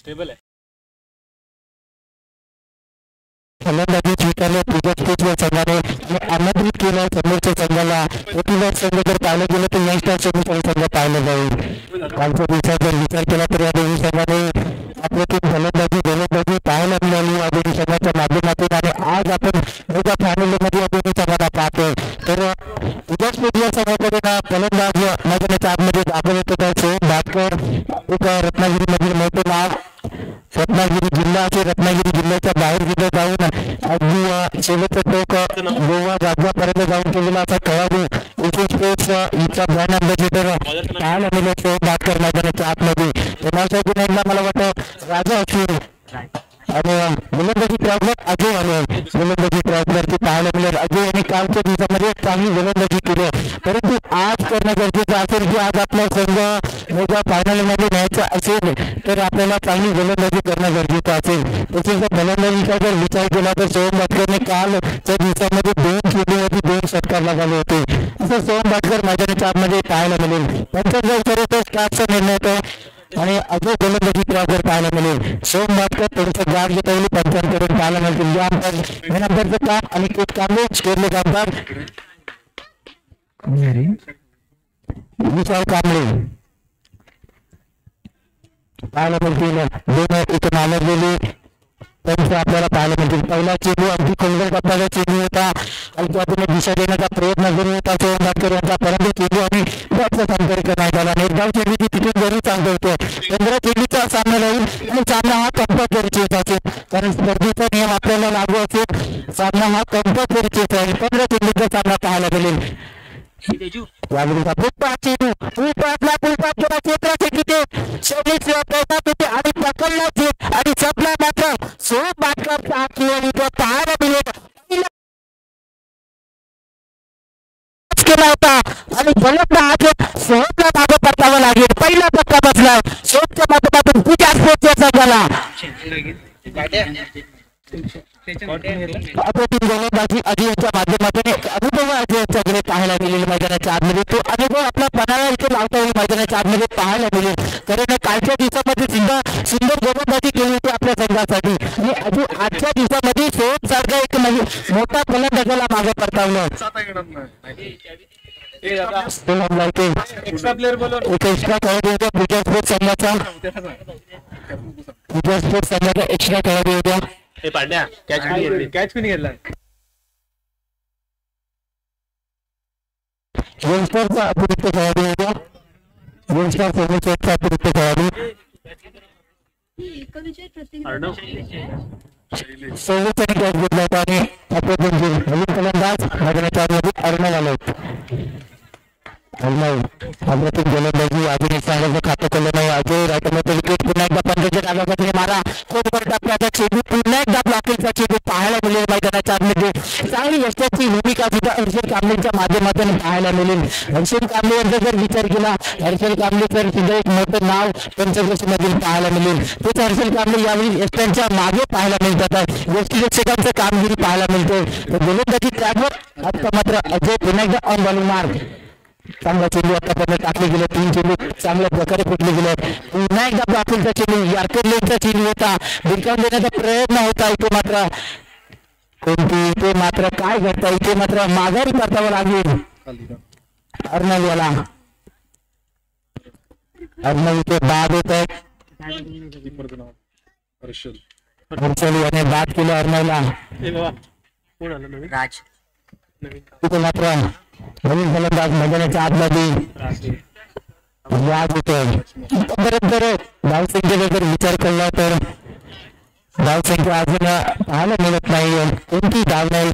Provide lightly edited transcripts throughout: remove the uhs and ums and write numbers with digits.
Stable आहे. फलंदाजी स्वीकारले तुझ्या संघाने आणि आमंत्रित केलं समोरच्या संघाला. प्रतिवर्ष संघ जर पाहिलं गेलं तर यंगस्टर संघ पाहिलं जाईल. कालच्या दिवसात जर विचार केला तर या दोन्ही संघाने आपल्यातून फलंदाजी गोलंदाजी पाहायला मिळाली या दोन्ही संघाच्या माध्यमातून. आणि आज आपण मेगा फायनलमध्ये या दोन्ही संघांना पाहतोय. तर तुझ्या संघाकडे फलंदाज मैदानाच्या आतमध्ये दाखल होत होता सोहम भाटकर, एक रत्नागिरीमधील मोठे नाव. रत्नागिरी जिल्हा असेल, रत्नागिरी जिल्ह्याच्या बाहेर सुद्धा जाऊन अगदी शेवटचं टोक गोवा राज्यापर्यंत जाऊन केलेला असा खेळाडू एशियन स्पोर्ट्स हिचा ब्रँड अँबॅसेडर पाहायला मिळेल सोहम भाटकर मैदानाच्या आतमध्ये. मला वाटतं राजा असेल आणि गोलंदाजी ट्रॅव्हलर अजय आले. गोलंदाजी ट्रॅव्हलरची पाहायला मिळेल. अजय यांनी कालच्या दिवसामध्ये चांगली गोलंदाजी केली, परंतु आज करणं गरजेचं असेल की आज आपला संघ मेगा फायनलमध्ये न्यायचा असेल तर आपल्याला चांगली गोलंदाजी करणं गरजेचं असेल. तसेच फलंदाजीचा जर विचार केला तर सोहम भाटकरने कालच्या दिवसामध्ये 2 चेंडूवरती 2 षटकार लगावले होते. असं सोहम भाटकर मैदानाच्या आतमध्ये पाहायला मिळेल. पंचांचा विचार स्टार्टचा निर्णय होतो आणि अजय गोलंदाजी ट्रॅव्हलर पाहायला मिळेल. सोहम भाटकर थोडंसं गाड घेता येईल पंचांकडून पाहायला मिळतील. या नंबरचं काम आणि एक कामले स्कोरले कामगार विशाल कांबळे पाहायला मिळतील. दोन इथं मानवलेली त्यांचं आपल्याला पाहायला मिळतील. पहिला चेंडू अगदी खोलवर टप्प्याचा चेंडू होता. हलक्या दिशा देण्याचा प्रयत्न जरूर होता सोहम भाटकर यांचा, परंतु चेंडू आणि बॅटचा संपर्क नाही झाला. निर्धाव चेंडूची तिथून जरूर चांगलं होतं. 15 चेंडूचा सामना राहील आणि सामना हा कंपल्सरीचा असेल, कारण स्पर्धेचा नियम आपल्याला लागू असेल. सामना हा कंपल्सरीचा आहे. 15 चेंडूचा सामना पाहायला मिळेल. आणि सपना मात्र सोहम भाटकरचा पाहायला मिळेल केला होता आणि फलंदाज आज सोहमला मागे परतावं लागेल. पहिला धक्का बसला सोहमच्या माध्यमातून पूजा स्पोर्ट्सच्या संघाला. अप्रतिम गोलंदाजी अजय यांच्या माध्यमातून अनुभव अजय यांच्याकडे पाहायला मिळेल मैदानाच्या आतमध्ये. तो अनुभव आपला पणाला इथे लावता येईल मैदानाच्या आतमध्ये पाहायला मिळेल, कारण कालच्या दिवसामध्ये सुंदर गोलंदाजी केली होती आपल्या संघासाठी. आणि अजून आजच्या दिवसामध्ये सोहम सारखा एक मोठा फलंदाजाला मागे परतावलं. एक्स्ट्रा खेळाडू होता पूजा स्पोर्ट्स संघाचा. पूजा स्पोर्ट्स संघाचा एक्स्ट्रा खेळाडू होता. कॅच पण घेतला. यंगस्टरचा अतिरिक्त खेळाडू होता. यंगस्टर सोमेश्वरचा अतिरिक्त खेळाडू. सर्वोच्च कॅच घेतला होता आणि नवीन फलंदाज मैदानाच्या आतमध्ये अर्णव आले. अप्रतिम गोलंदाजी अजून एक चांगलं खातं केलं नाही. अजय रायटमध्ये विकेट पुन्हा एकदा पंधराच्या नागामध्ये मारा कोणवर टप्प्याचा चेंडू पुन्हा एकदा ब्लॉकिंगचा चेंडू पाहायला मिळेल मैदानाच्या आतमध्ये. चांगली यशाची भूमिका सुद्धा हर्षल कांबळेच्या माध्यमातून पाहायला मिळेल. हर्षल कांबळे यांचा जर विचार केला हर्षल कांबळे तर सुद्धा एक मोठं नाव पंचक्रोशीमधील पाहायला मिळेल. तेच हर्षल कांबळे यावेळी यष्टांच्या मागे पाहायला मिळतात. यष्टीरक्षकांचं कामगिरी पाहायला मिळते. तर गोलंदाजी ट्रॅकवर आता मात्र अजय पुन्हा एकदा ऑन बॉलिंग मार्क. चांगला चेंडू आतापर्यंत टाकले गेले. 3 चेंडू चांगल्या प्रकारे फुटले गेले. पुन्हा एकदा ब्लॉकिंगचा चेंडू यार्कर लेनचा चेंडू होता. भिरकावून देण्याचा प्रयत्न होता. इथे मात्र काय घडता इथे मात्र माघारी परतावं लागेल अर्णव याला. अर्णव इथे बाद होत आहे. हर्षल याने बाद केलं अर्णवला. तिथे मात्र नवीन फलंदाज मैदानाच्या आतमध्ये याद होतोय. बरोबर धावसंख्येचा जर विचार केला तर धावसंख्या अजून पाहायला मिळत नाही. कोणती धाव नाही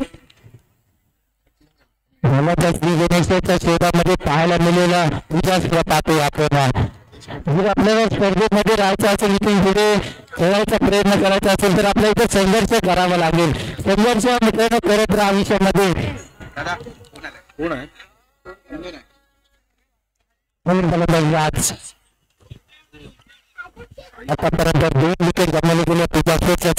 गणेशच्या शोधामध्ये पाहायला मिळेला विचार पाहतो आपण. जर आपल्याला स्पर्धेमध्ये राहायचं असेल इथून पुढे खेळायचा प्रयत्न करायचा असेल तर आपल्याला इथे संघर्ष करावा लागेल. संघर्ष मित्रांनो करत राहा आयुष्यामध्ये. आतापर्यंत 2 विकेट गमावले गेले पूजा स्पोर्ट्सच्या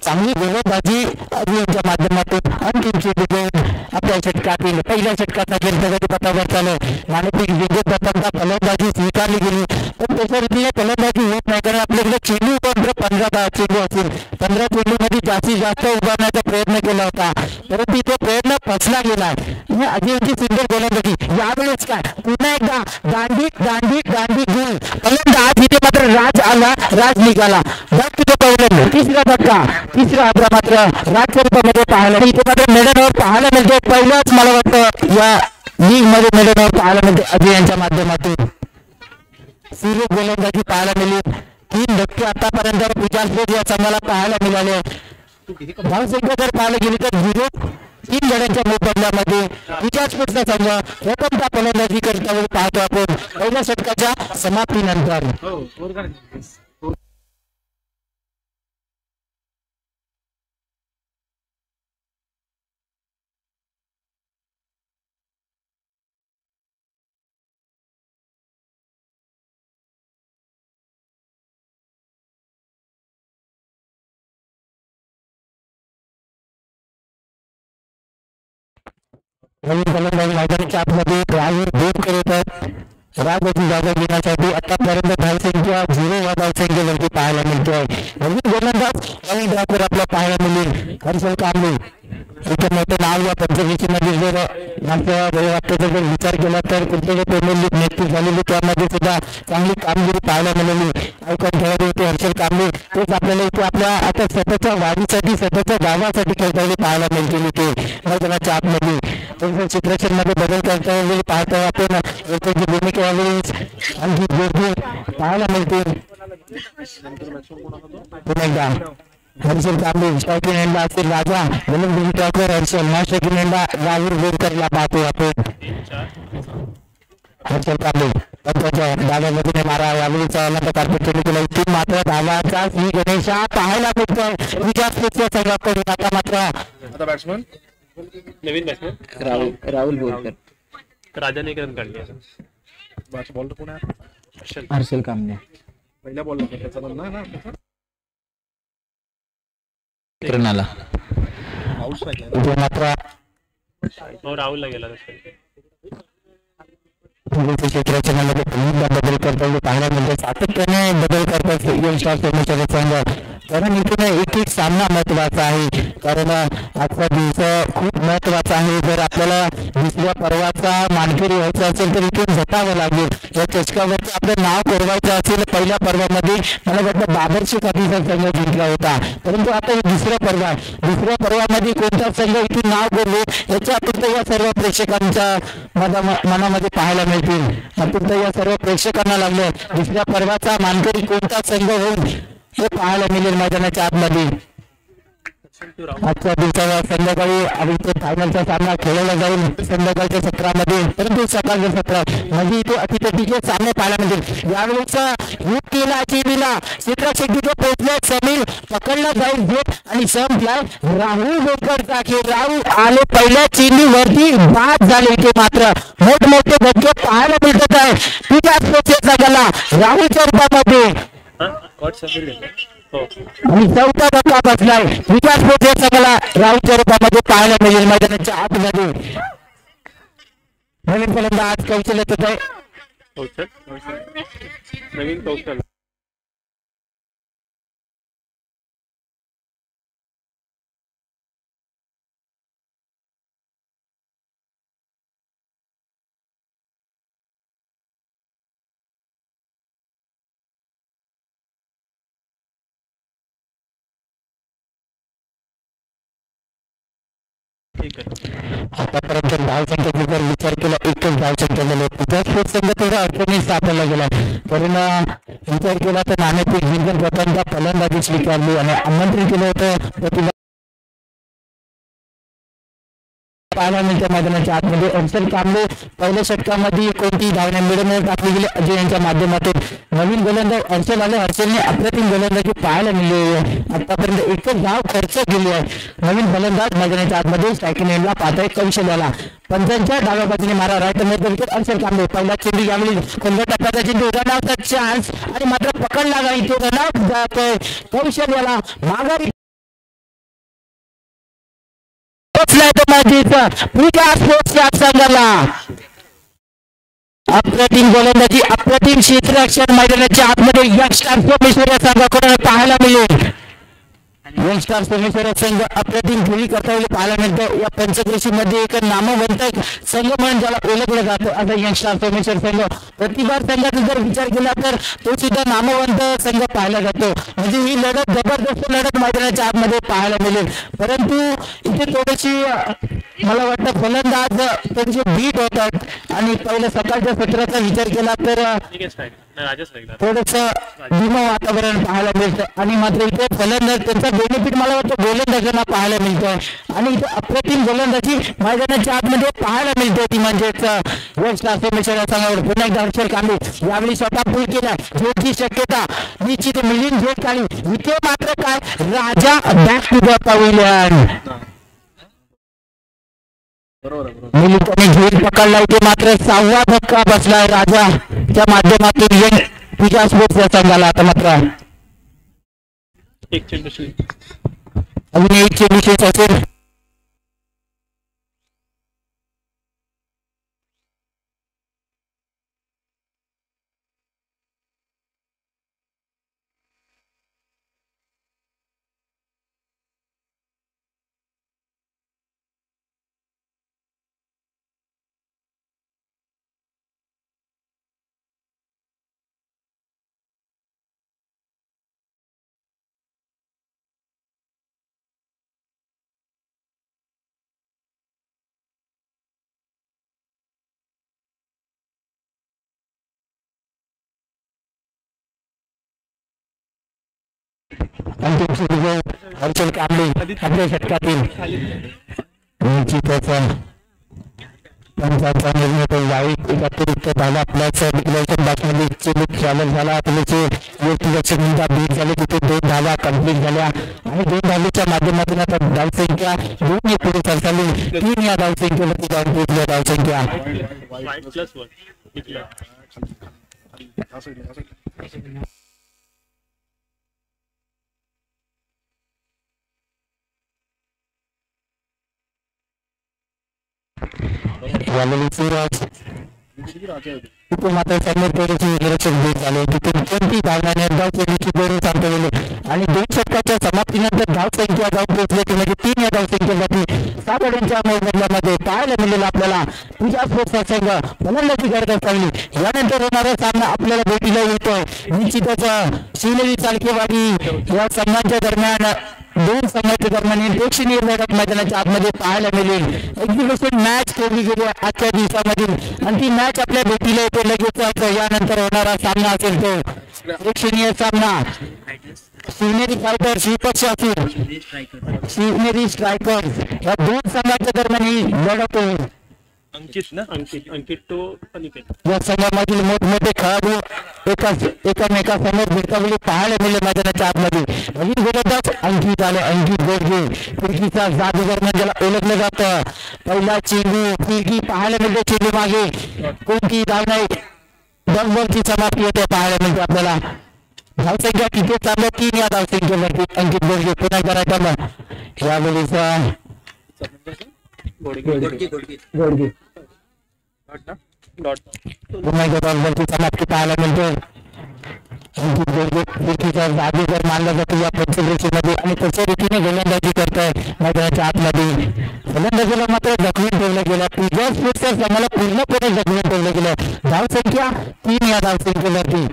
चांगली गोलंदाजी यांच्या माध्यमातून अंतिम चेंडू घेऊन पहिल्या षटकाचा खेळ प्रगती पथावर चालू. नाणेफेक विजय प्रथमता फलंदाजी स्वीकारली गेली, पण त्याच्या रीतीने फलंदाजी होत नाही, कारण आपल्याकडे चेंडू मात्र 15 चेंडू असतील. 15 चेंडूमध्ये जास्तीत जास्त उभारण्याचा प्रयत्न केला होता, परंतु तो प्रयत्न फसला गेला. अजयची सुंदर गोलंदाजी. यावेळेस काय पुन्हा एकदा दांडी गुल फलंदाज. इथे मात्र राज आला, राज निघाला. तिसरा धक्का, तिसरा आद्रा मात्र राजच्या रूपामध्ये पाहायला. इथे मात्र मेडनवर पाहायला मिळते. पहिलाच मला वाटतं या लीग मध्ये मेडनवर पाहायला मिळते अजय यांच्या माध्यमातून. सूर्य गोलंदाजी पाहायला मिळाली. 3 धक्के आतापर्यंत विचारपूर या संघाला पाहायला मिळाले. धावसंख्या जर पाहायला गेली तर 3 गड्यांच्या मोबदल्यामध्ये विचारपूरचा संघ प्रथमता फलंदाजी करताना पाहतो आपण पहिल्या षटकाच्या समाप्तीनंतर. नवीन फलंदाजी मैदानाच्या आतमध्ये राहुल बोध करत आहेत. राजची जागा घेण्यासाठी आतापर्यंत धावसंख्या 0 वा धावसंख्येवरती पाहायला मिळते आहे. नवीन गोलंदाज नवीन ड्रायव्हर आपल्याला पाहायला मिळेल हर्षल कांबळे. इथे मोठं नाव या पंचवीसमध्ये जर वाटतं जर विचार केला तर कुठल्याही प्रीमियर लीग नियुक्ती झालेली त्यामध्ये सुद्धा चांगली कामगिरी पाहायला मिळाली. ऐकून खेळाडू होते हर्षल कांबळे. तेच आपल्याला इथे आपल्या आता स्वतःच्या वाढीसाठी स्वतःच्या गावासाठी खेळताना पाहायला मिळतील इथे मैदानाच्या आतमध्ये. त्यांच्या चित्रक्षण मध्ये बदल करता पाहतो आपण. त्यांची भूमिका आणखी जोरदार पाहायला मिळतील. पुन्हा एकदा हर्षल कांबळे स्ट्रायकिंग एंडला असेल राजा, गोलंदाजी टॉकर हर्षल, नॉन स्ट्रायकिंग एंडला राहुल बोरकरला पाहतो आपण. हर्षल कांबळे त्याच्या डाव्यामध्ये मारा यावेळीचा कार्पेट चेंडू केला. इथून मात्र धावाचा श्री गणेशा पाहायला मिळतोय विचारपूरच्या संघाकडून. आता मात्र बॅट्समन नवीन बॅट्समन राहुल बोरकर. राजाने एक रन काढले. बॉल कोण आहे? हर्षल कांबळे. पहिल्या बॉलला त्याचा रन नाही ना आला. मात्र राहुलला गेला क्षेत्रामध्ये बदल करता पाहायला मिळते. सातत्याने बदल करतात यंग स्टार सोमेश्वर संघ. कारण इथून एक सामना महत्वाचा आहे, कारण आजचा दिवस खूप महत्वाचा आहे. जर आपल्याला दुसऱ्या पर्वाचा मानकरी व्हायचा असेल तर इथून झटावं लागेल. या चषकावरती आपलं नाव कोरवायचं असेल. पहिल्या पर्वामध्ये मला वाटतं बाबरशी खातीचा संघ जिंकला होता, परंतु आता दुसऱ्या पर्वामध्ये कोणता संघ इथून नाव कोरवे याच्या अपेक्षा या सर्व प्रेक्षकांच्या मनामध्ये पाहायला मिळतील. अत्यंत या सर्व प्रेक्षकांना लागलं दुसऱ्या पर्वाचा मानकरी कोणता संघ होईल हे पाहायला मिळेल मैदानाच्या आतमध्ये. आजच्या दिवसाला संध्याकाळी आणि फायनलचा सामना खेळवला जाईल संध्याकाळच्या सत्रामध्ये, परंतु सकाळच्या सत्रात म्हणजे इथे अतिथीचे सामने पाहायला मिळतील. यावेळेचा युक्तीला चेंडूला क्षेत्रक्षेत्र पोहोचले. समीर पकडला जाईल घेत आणि संपलाय राहुल बोरकरचा खेळ. राहुल आले पहिल्या चेंडूवरती बाद झाले. इथे मात्र मोठमोठे धक्के पाहायला मिळत आहे तुझ्या गला राहुलच्या रूपामध्ये. आणि चौथा धक्का बसलाय विकास मोठे संघाला राहुलच्या रूपामध्ये पाहायला मिळेल मैदानाच्या आतमध्ये. नवीन फलंदाज कौशल्य येत आहे. नवीन कौशल आतापर्यंत धावसंख्येचा जर विचार केला एकच धावसंख्या झाली. विकास संघ थोडा अडचणीत सापडला गेला, कारण विचार केला तर नाणेफेक जिंकून प्रथमतः फलंदाजी स्वीकारली आणि आमंत्रित केलं होतं पाहायला मिळते मैदानाच्या आतमध्ये. हर्षल कांबळे पहिल्या षटकामध्ये कोणती धावणे मिळवण्यात टाकली गेली अजय यांच्या माध्यमातून. नवीन गोलंदाज हर्षल आले. हर्षलने अप्रतिम गोलंदाजी पाहायला मिळाली आहे. आतापर्यंत एकच धाव खर्च केली आहे. नवीन फलंदाज मैदानाच्या आतमध्ये स्ट्रायकिंग एंडला पाहतोय कौशल्याला. पंचांच्या डाव्या बाजूने मारा राईट विकेट हर्षल कांबळे. पहिला चेंडू यावेळी कोणत्या टप्प्याचा चेंडू रनआउटचा चान्स आणि मात्र पकडला जाईल तो रनआउट जातोय कौशल्याला माघारी पोचलाय तो माझीचा पूजा स्पोर्ट्सच्या संघाला. अप्रतिम गोलंदाजी, अप्रतिम क्षेत्ररक्षण मैदानाच्या आतमध्ये यंगस्टर सोमेश्वर संघाकडून पाहायला मिळेल. यंगस्टर सोमेश्वर संघ अप्रतिम खेळी करता येईल पाहायला मिळतं. या पंचक्रोशी मध्ये एक नामवंत संघ म्हणून ज्याला ओळखलं जातं असं यंगस्टर सोमेश्वर संघ. प्रतिभार संघाचा जर विचार केला तर तो सुद्धा नामवंत संघ पाहायला जातो. म्हणजे ही लढत जबरदस्त लढत मैदानाच्या आतमध्ये पाहायला मिळेल. परंतु इथे थोडीशी मला वाटतं फलंदाज त्यांचे बीट होतात आणि पहिल्या सकाळच्या सत्राचा विचार केला तर थोडस धीमं वातावरण पाहायला मिळतं आणि मात्र इथे फलंदाज त्यांचा बेनिफिट मला वाटतं गोलंदाजांना पाहायला मिळतं आणि इथे अप्रतिम गोलंदाजी मैदानाच्या आतमध्ये पाहायला मिळते. ती म्हणजेच यंगस्टर सोमेश्वर संघावर पुन्हा एकदा हर्षल कांबळे यावेळी स्वतः पूल केला. झेलची शक्यता निश्चित मिलिंद झेल काढली. इथे मात्र काय राजा बॅक टू द पॅव्हिलियन. मिलिंदने झेल पकडला. इथे मात्र 6वा धक्का बसलाय राजाच्या माध्यमातून यंग पूजा स्पोर्ट्स संघाला. आता मात्र अजून एक चेंडू शेष असेल. अंतिम विजय हर्षल कांबळे आपल्या षटकातील निश्चितच पंचांचा निर्णय तो यावेळी एक अतिरिक्त झाला. आपल्याच विश्लेषण बातमी चेंडू चॅलेंज झाला. आपल्याचे व्यक्तिरक्षकांचा बीट झाले. तिथे 2 धावा कंप्लीट झाल्या आणि 2 धावेच्या माध्यमातून आता धावसंख्या 2 पुढे सरसावली. 3 या धावसंख्येवरती जाऊन पोहोचल्या. धावसंख्या तिथे मात्र समोर थोडेसे निरीक्षक भेट झाले. तिथे कोणती धावण्याने धावसंख्येची गौरव सांगता येईल आणि 2 षटकाच्या समाप्तीनंतर धावसंख्या जाऊन पोहोचली ती म्हणजे 3 या धावसंख्येसाठी 7 गड्यांच्या मोबदल्यामध्ये पाहायला मिळेल. आपल्याला पूजा स्पोर्ट्सचा संघ फलंदाजी करत असताना यानंतर होणारा सामना आपल्याला भेटीला येतोय. निश्चितच शिवनेरी चालकेवाडी या संघांच्या दरम्यान 2 संघांच्या दरम्यान प्रेक्षणीय लढत मैदानाच्या आतमध्ये पाहायला मिळेल. एक्झिबिशन मॅच खेळली गेली आजच्या दिवसामधील आणि ती मॅच आपल्या भेटीला येते लगेच. यानंतर होणारा सामना असेल तो प्रेक्षणीय सामना शिवनेरी फायटर्स विपक्ष असेल शिवनेरी स्ट्रायकर्स या 2 संघांच्या दरम्यान ही लढत होईल. अंकित तो या संघामधील मोठमोठे खेळाडू एकामेकासमोर भेटतावेळी पाहायला मिळेल मैदानाच्या आतमध्ये. नवीन गोलंदाज अंकित आले. अंकित गोडगे फिरकीचा जादूगर म्हणजे ज्याला ओळखलं जातं. पहिला चेंडू फिरकी पाहायला मिळते. चेंडू मागे कोणती धाव नाही. बॉलची समाप्ती होते पाहायला मिळते आपल्याला. धावसंख्या तिथे चाललं 3 या धावसंख्येवरती अंकित गोडगे पुन्हा करायला यावेळेस समाप्ती पाहायला मिळते. अंकित गोडगे फिरकीचा जादूगर मानला जातो या पंचक्रोशीमध्ये आणि तशा रीतीने गोलंदाजी करतोय मैदानाच्या आतमध्ये. फलंदाजीला मात्र जखमी ठेवलं गेलं. पूजा स्पोर्ट्सच्या संघाला पूर्णपणे जखमी ठेवलं गेलं. धावसंख्या 3 या धावसंख्येवरती.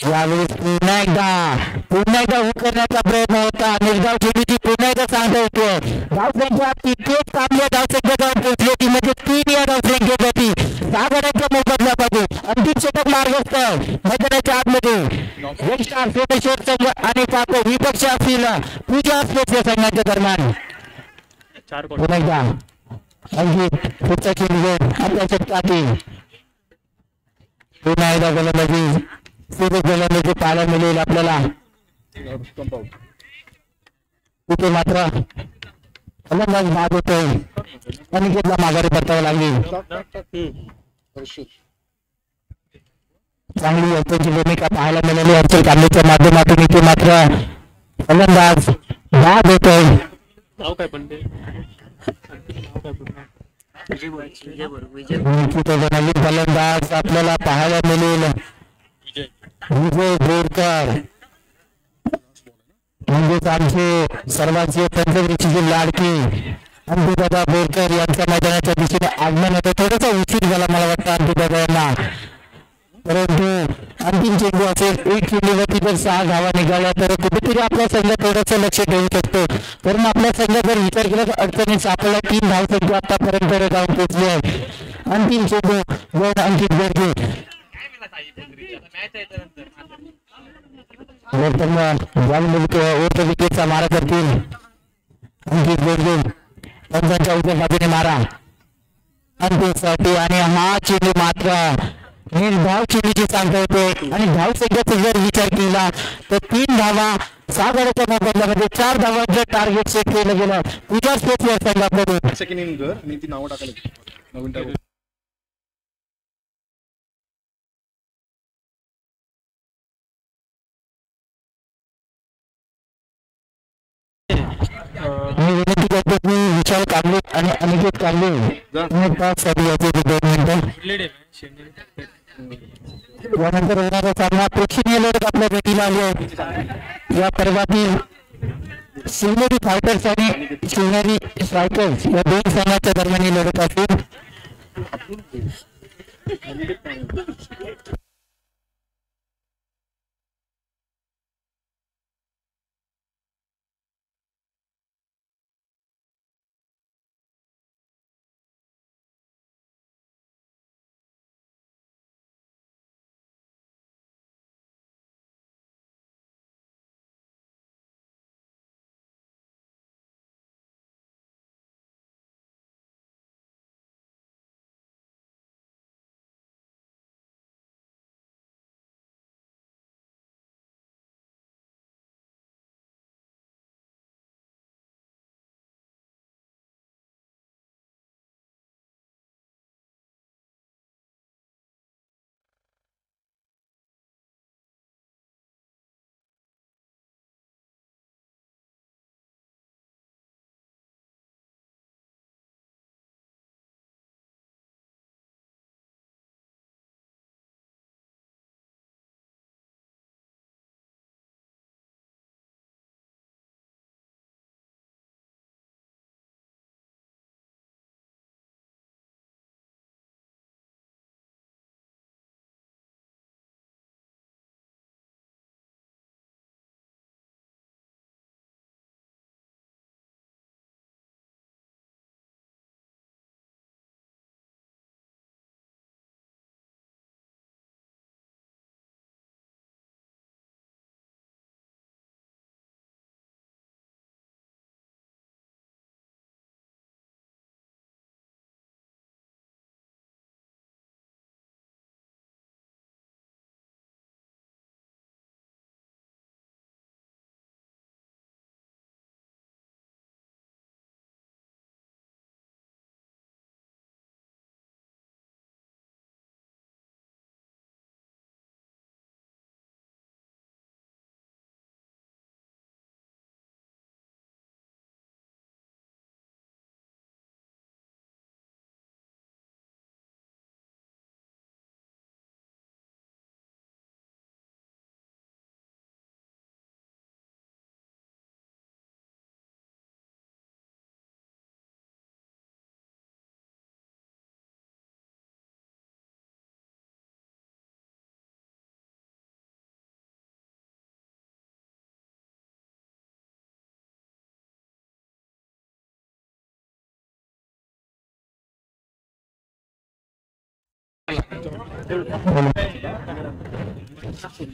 यावेळेस पुन्हा एकदा उकरण्याचा प्रयत्न होता. निर्धाव चेंडूची पुन्हा एकदा सांगता येतोय. धावसंख्या तिथेच थांबल्या. धावसंख्या जाऊन पोहोचली होती म्हणजे 3 या धावसंख्येवरती 6 गड्यांच्या मोबदल्यामध्ये अंतिम षटक मार्गस्थ मैदानाच्या आतमध्ये यंगस्टर सोमेश्वर संघ आणि पाको विपक्ष असतील पूजा स्पोर्ट्स संघाच्या दरम्यान. पुन्हा एकदा अंकित पुढचा चेंडू आपल्या षटकातील पुन्हा एकदा गोलंदाजी गोलंदाजी पाहायला मिळेल आपल्याला. तिथे मात्र फलंदाज बाद होतोय. अनिकेतला माघारी परतावं लागली. चांगली त्यांची भूमिका पाहायला मिळाली हर्षल कांबळेच्या माध्यमातून. इथे मात्र फलंदाज बाद होतोय. नवीन फलंदाज आपल्याला पाहायला मिळेल विजय बोरकर, म्हणजेच आमचे सर्वांचे पंचवृक्षीची लाडकी अंबुदादा बोरकर यांच्या मैदानाच्या दिशेने आगमन होतं. थोडासा उशीर झाला मला वाटतं अंबुदादा यांना, परंतु अंतिम चेंडू असेल. एक चेंडूवरती जर 6 धावा निघाल्या तर कुठेतरी आपला संघ थोडंसं लक्ष ठेवू शकतो. कारण आपला संघ जर विचार केला तर अडचणी सापडला. 3 धावसंख्या आतापर्यंत जाऊन पोहोचली आहे. अंतिम चेंडू दोन अंकित गर्जे विकेटचा मारा करतील. अंकित गर्जे पंचांच्या उजव्या बाजूने मारा अंतिमसाठी आणि हा चेंडू मात्र निर्धाव चेंडूची सांगता होते. आणि धाव संख्येचा जर विचार केला तर 3 धावा 6 गड्याच्या मोबदल्यामध्ये 4 धावांचं टार्गेट सेट केलं गेलं तुझ्या स्पोर्ट्स संघाकडून. सेकंड इनिंग कर आणि ती नावं टाकायला नवीन टाकू. मी विनंती करतो की विशाल कांबळे आणि अनिकेत कांबळे याचे 2 मिनिटं. यानंतर होणारा सामना प्रेक्षणीय लढत आपल्या भेटीला आली आहे. या पर्वातील शिवनेरी फायटर्स आणि शिवनेरी स्ट्रायकर्स या 2 संघाच्या दरम्यान ही लढत असेल.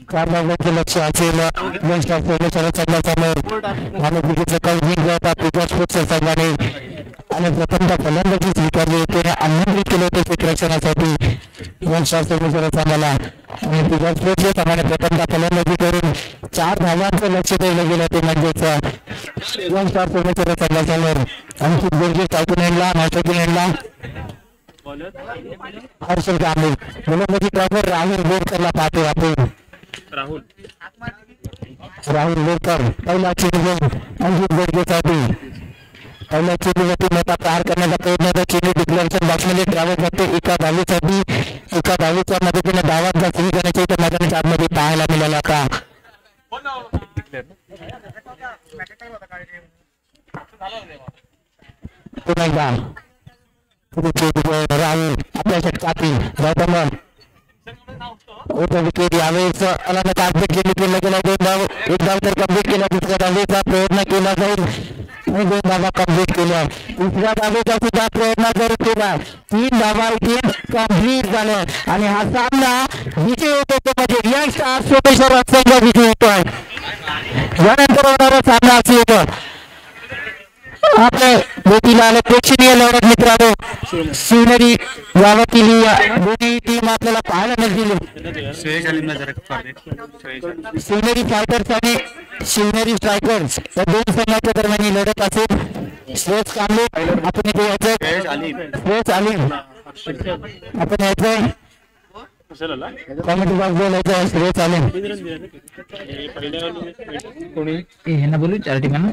कारभाराचे लक्ष असेल संघासमोर आणि विजेचा कल जिंकला होता तुझ्या स्पोर्ट्स संघाने आणि प्रथमतः फलंदाजी स्वीकारली होती आमंत्रित केले होते क्षेत्ररक्षणासाठी संघाला आणि तुझ्या स्पोर्ट्स संघाने प्रथमतः फलंदाजी करून 4 धावांचं लक्ष ठेवलं गेलं ते म्हणजेच संघासमोर अंकित गोरजे टायकुनेला नाशिकनेला हर्षल कांबळे गोलंदाजी प्रॉपर राहुल बोरकरला पाहतो आपण राहुल बोरकर पहिला चेंडू अंकित गोरजेसाठी पहिल्या चेंडूवरती मोठा प्रहार करण्याचा प्रयत्न होता. चेंडू डिक्लेरेशन बॉक्समध्ये ड्रायव्हर जातो. एका धावेच्या मदतीने धावात जास्ती करण्याच्या इतर मैदानाच्या आतमध्ये पाहायला मिळाला होता. पुन्हा एकदा राहुल आपल्या षटकातील गौतम विकेट यावेळेस अलामत अपडेट केली गेला. एक धाव तर कम्प्लीट केला. दुसऱ्या धावेचा प्रयत्न केला जाईल. 2 धावा कम्प्लीट केल्या. तिसऱ्या धावेचा सुद्धा प्रयत्न जर केला. 3 धावा इथे कम्प्लीट झाल्या आणि हा सामना विजय होतो तो म्हणजे यंग स्टार सोमेश्वर संघ विजय होतोय. यानंतर होणारा सामना असे होतो आपल्या भेटीला आले प्रेक्षणीय लढत मित्रांनो. शिवनेरी गावातील दोन्ही टीम आपल्याला पाहायला मिळतील. शिवनेरी फायटर्स आणि शिवनेरी स्ट्रायकर्स या 2 संघाच्या दरम्यान ही लढत असेल. श्रेयस कांबळे आपण इथे यायचं. श्रेयस आलिम आपण यायचं. कॉमेडी बॉक्स बोलायचं. श्रेयस आलिम कोणी बोलू 4 टीमांना